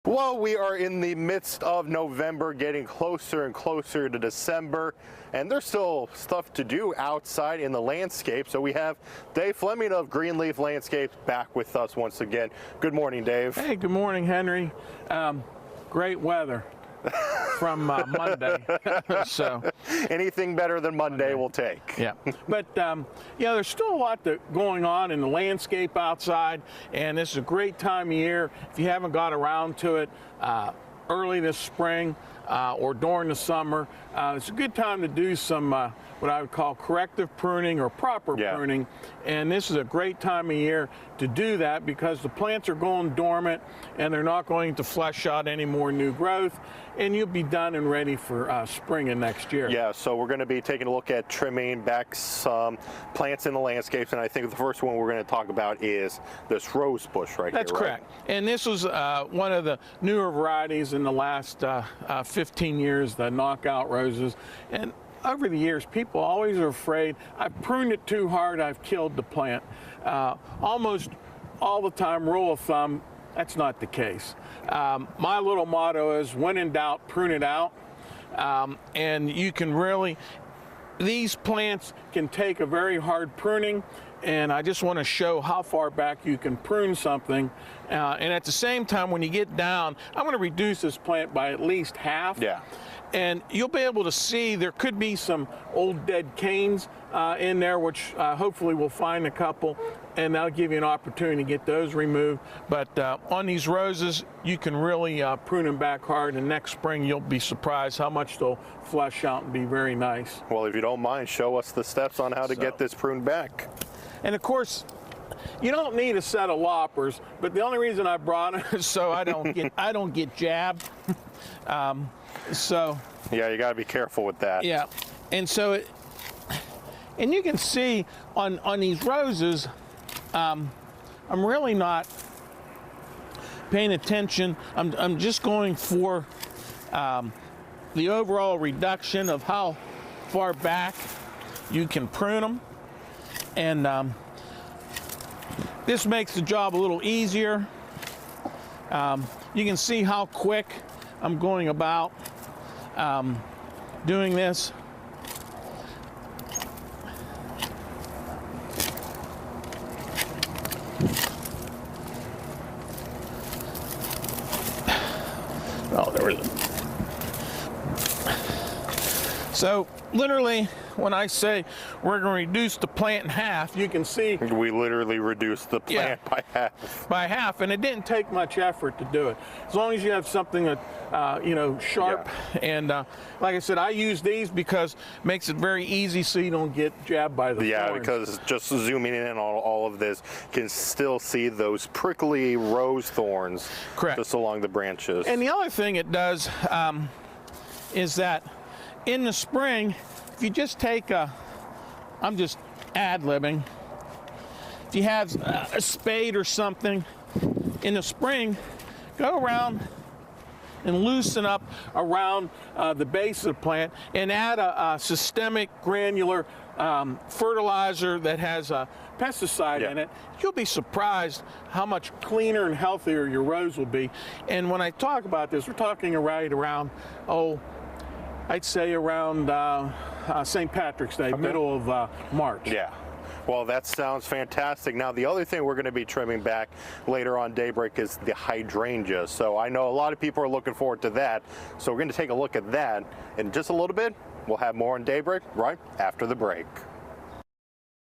Well, we are in the midst of November, getting closer and closer to December, and there's still stuff to do outside in the landscape. So we have Dave Fleming of Greenleaf Landscapes back with us once again. Good morning, Dave. Hey, good morning, Henry. Great weather from Monday. So anything better than Monday we'll take. Yeah, but yeah, there's still a lot going on in the landscape outside, and this is a great time of year. If you haven't got around to it early this spring or during the summer, it's a good time to do some what I would call corrective pruning or proper pruning. And this is a great time of year to do that because the plants are going dormant and they're not going to flesh out any more new growth, and you'll be done and ready for spring of next year. Yeah, so we're going to be taking a look at trimming back some plants in the landscapes, and I think the first one we're going to talk about is this rose bush right here. That's correct. And this was one of the newer varieties in the last 15 years, the knockout roses. And over the years, people always are afraid, I've pruned it too hard, I've killed the plant. Almost all the time, rule of thumb, that's not the case. My little motto is, when in doubt, prune it out. And you can really, these plants can take a very hard pruning, and I just want to show how far back you can prune something. And at the same time, when you get down, I'm going to reduce this plant by at least half. Yeah. And you'll be able to see there could be some old dead canes in there, which hopefully we'll find a couple, and that'll give you an opportunity to get those removed. But on these roses, you can really prune them back hard, and next spring you'll be surprised how much they'll flesh out and be very nice. Well, if you don't mind, show us the steps on how to get this pruned back. And of course, you don't need a set of loppers, but the only reason I brought it is so I don't get jabbed. So yeah, you got to be careful with that. Yeah, and so and you can see on these roses, I'm really not paying attention. I'm just going for the overall reduction of how far back you can prune them, and this makes the job a little easier. You can see how quick I'm going about doing this. Oh, there it is. So literally, when I say we're going to reduce the plant in half, you can see we literally reduced the plant by half. By half, and it didn't take much effort to do it. As long as you have something that you know, sharp, and like I said, I use these because it makes it very easy so you don't get jabbed by the thorns. Because just zooming in on all of this, you can still see those prickly rose thorns just along the branches. And the other thing it does is that in the spring, if you just take I'm just ad-libbing, if you have a spade or something in the spring, go around and loosen up around the base of the plant and add a systemic granular fertilizer that has a pesticide in it. You'll be surprised how much cleaner and healthier your rose will be. And when I talk about this, we're talking right around, I'd say around St. Patrick's Day, middle of March. Yeah. Well, that sounds fantastic. Now, the other thing we're going to be trimming back later on Daybreak is the hydrangea. So I know a lot of people are looking forward to that. So we're going to take a look at that in just a little bit. We'll have more on Daybreak right after the break.